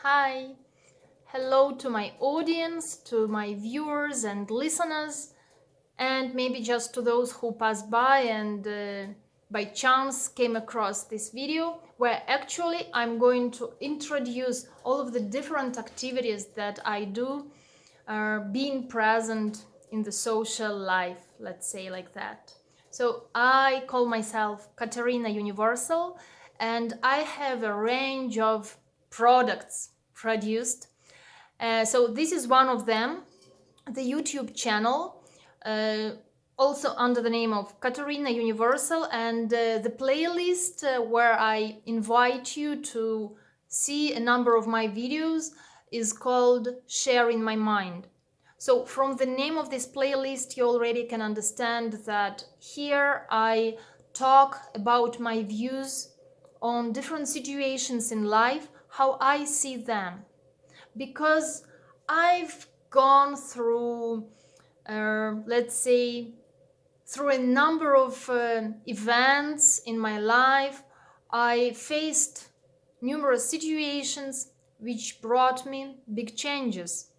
Hi, hello to my audience, to my viewers and listeners, and maybe just to those who pass by and by chance came across this video, where actually I'm going to introduce all of the different activities that I do being present in the social life, let's say like that. So I call myself Katerina Universal, and I have a range of products produced. So this is one of them, the YouTube channel, also under the name of Katerina Universal, and the playlist where I invite you to see a number of my videos is called Share in My Mind. So from the name of this playlist, you already can understand that here I talk about my views on different situations in life, how I see them. Because I've gone through, let's say, through a number of events in my life. I faced numerous situations which brought me big changes.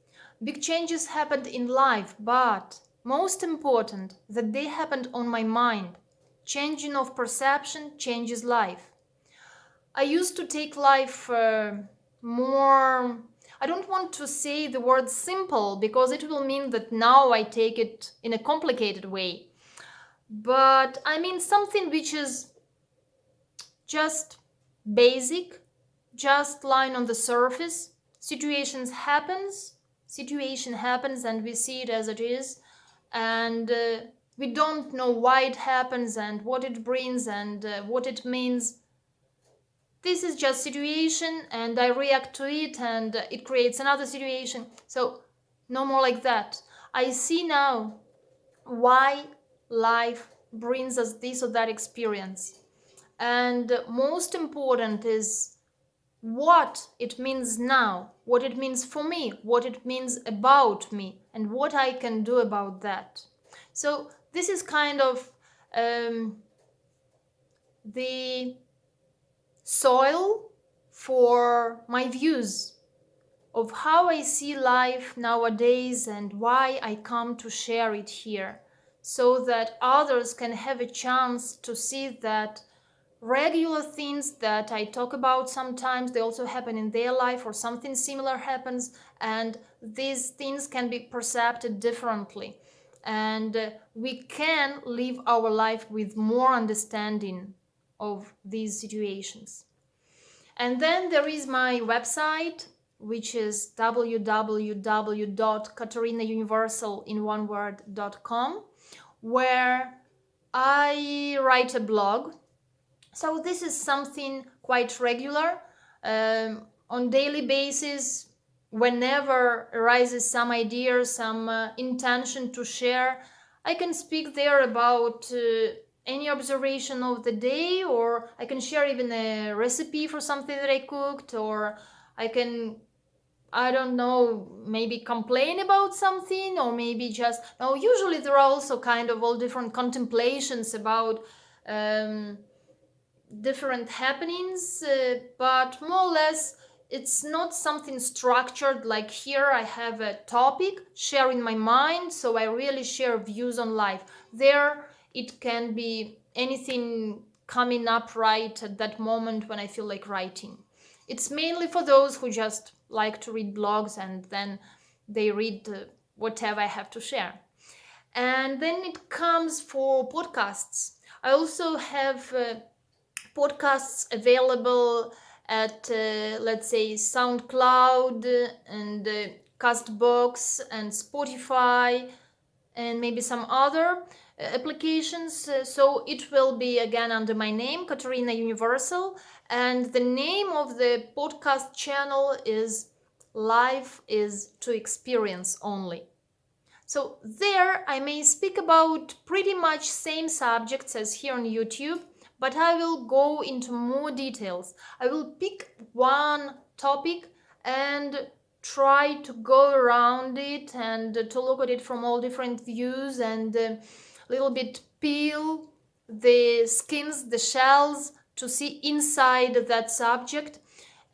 Big changes happened in life, but most important, that they happened on my mind. Changing of perception changes life. I used to take life more. I don't want to say the word simple because it will mean that now I take it in a complicated way. But I mean something which is just basic, just lying on the surface. Situation happens and we see it as it is, and we don't know why it happens and what it brings and what it means. This is just situation and I react to it and it creates another situation. So no more like that. I see now why life brings us this or that experience. And most important is what it means now, what it means for me, what it means about me, and what I can do about that. So this is kind of the soil for my views of how I see life nowadays and why I come to share it here, so that others can have a chance to see that regular things that I talk about sometimes, they also happen in their life or something similar happens, and these things can be perceived differently. And we can live our life with more understanding of these situations. And then there is my website, which is www.katerinauniversal.com, where I write a blog. So this is something quite regular. On daily basis, whenever arises some idea, some intention to share, I can speak there about any observation of the day, or I can share even a recipe for something that I cooked, or I can, I don't know, maybe complain about something, or maybe just, no, usually there are also kind of all different contemplations about different happenings, but more or less it's not something structured like here I have a topic, share in my mind, so I really share views on life. There it can be anything coming up right at that moment when I feel like writing. It's mainly for those who just like to read blogs and then they read whatever I have to share. And then it comes for podcasts. I also have podcasts available at let's say SoundCloud and Castbox and Spotify and maybe some other applications. So it will be again under my name, Katerina Universal, and the name of the podcast channel is Life is to Experience Only. So there I may speak about pretty much same subjects as here on YouTube, but I will go into more details. I will pick one topic and try to go around it and to look at it from all different views and a little bit peel the skins, the shells, to see inside that subject.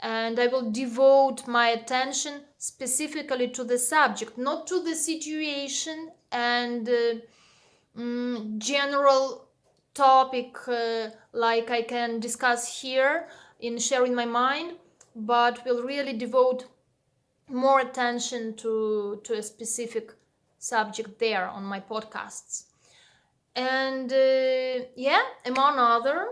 and I will devote my attention specifically to the subject, not to the situation and general topic like I can discuss here in sharing my mind, but will really devote more attention to a specific subject there on my podcasts. And yeah, among other,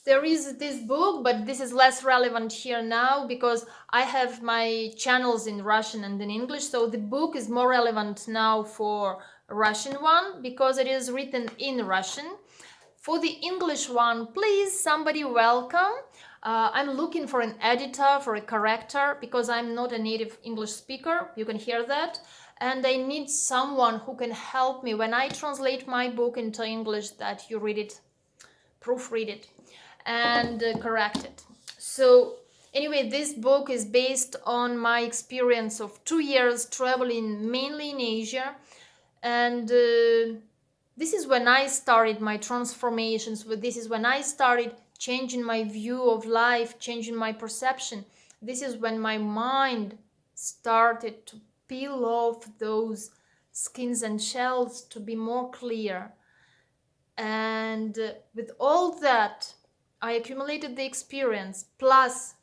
there is this book, but this is less relevant here now because I have my channels in Russian and in English, so the book is more relevant now for Russian one because it is written in Russian. For the English one, please, somebody welcome. I'm looking for an editor, for a corrector, because I'm not a native English speaker. You can hear that. And I need someone who can help me when I translate my book into English, that you read it, proofread it, and correct it. So anyway, this book is based on my experience of 2 years traveling mainly in Asia. And this is when I started my transformations. This is when I started changing my view of life, changing my perception. This is when my mind started to peel off those skins and shells to be more clear. And with all that, I accumulated the experience plus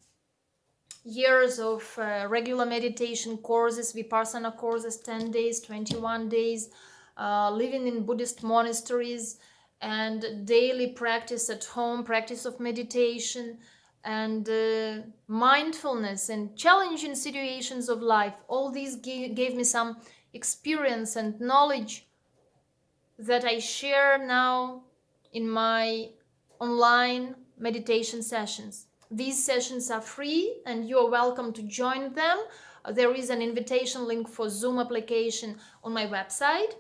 years of regular meditation courses, Vipassana courses, 10 days, 21 days, living in Buddhist monasteries, and daily practice at home, practice of meditation, and mindfulness and challenging situations of life. All these gave me some experience and knowledge that I share now in my online meditation sessions. These sessions are free and you are welcome to join them. There is an invitation link for Zoom application on my website.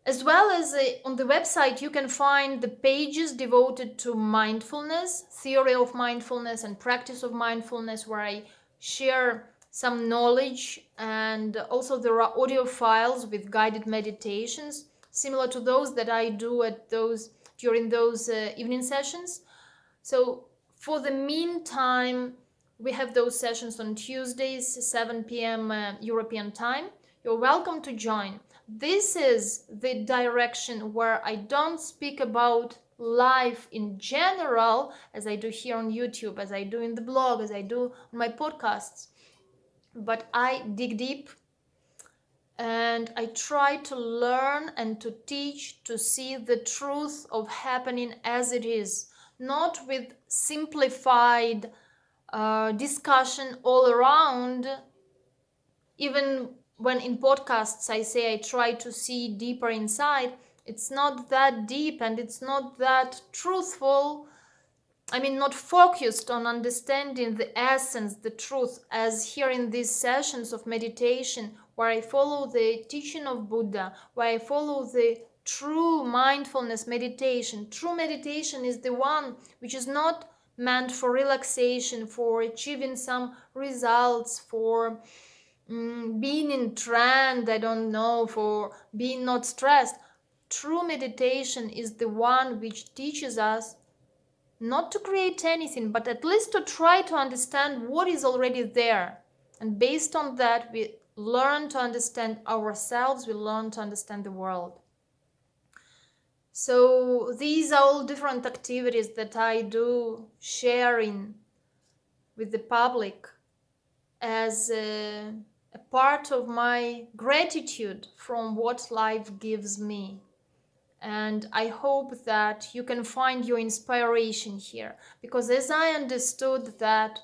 As well as on the website, you can find the pages devoted to mindfulness, theory of mindfulness and practice of mindfulness, where I share some knowledge, and also there are audio files with guided meditations similar to those that I do during those evening sessions. So for the meantime, we have those sessions on Tuesdays, 7 p.m. European time. You're welcome to join. This is the direction where I don't speak about life in general, as I do here on YouTube, as I do in the blog, as I do on my podcasts. But I dig deep and I try to learn and to teach, to see the truth of happening as it is, not with simplified discussion all around. Even when in podcasts I say I try to see deeper inside, it's not that deep and it's not that truthful. I mean, not focused on understanding the essence, the truth, as here in these sessions of meditation, where I follow the teaching of Buddha, where I follow the true mindfulness meditation. True meditation is the one which is not meant for relaxation, for achieving some results, for being in trance, I don't know, for being not stressed. True meditation is the one which teaches us not to create anything, but at least to try to understand what is already there. And based on that, we learn to understand ourselves, we learn to understand the world. So these are all different activities that I do sharing with the public as a part of my gratitude from what life gives me. And I hope that you can find your inspiration here, because as I understood that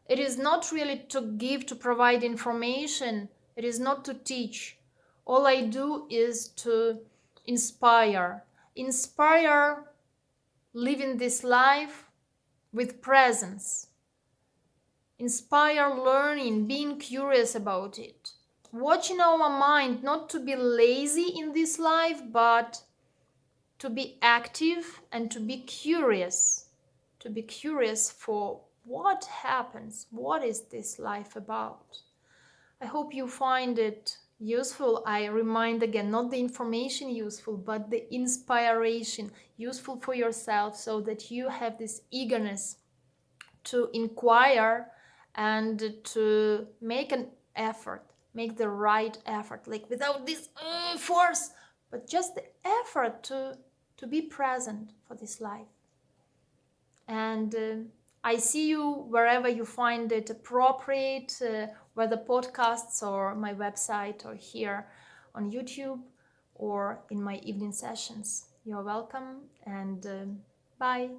it is not really to give, to provide information, it is not to teach. All I do is to inspire living this life with presence, inspire learning, being curious about it, watching our mind not to be lazy in this life, but to be active and to be curious for what happens, what is this life about. I hope you find it useful. I remind again, not the information useful, but the inspiration useful for yourself, so that you have this eagerness to inquire and to make an effort, make the right effort, like without this force, but just the effort to be present for this life. And I see you wherever you find it appropriate, whether podcasts or my website or here on YouTube or in my evening sessions. You're welcome, and bye.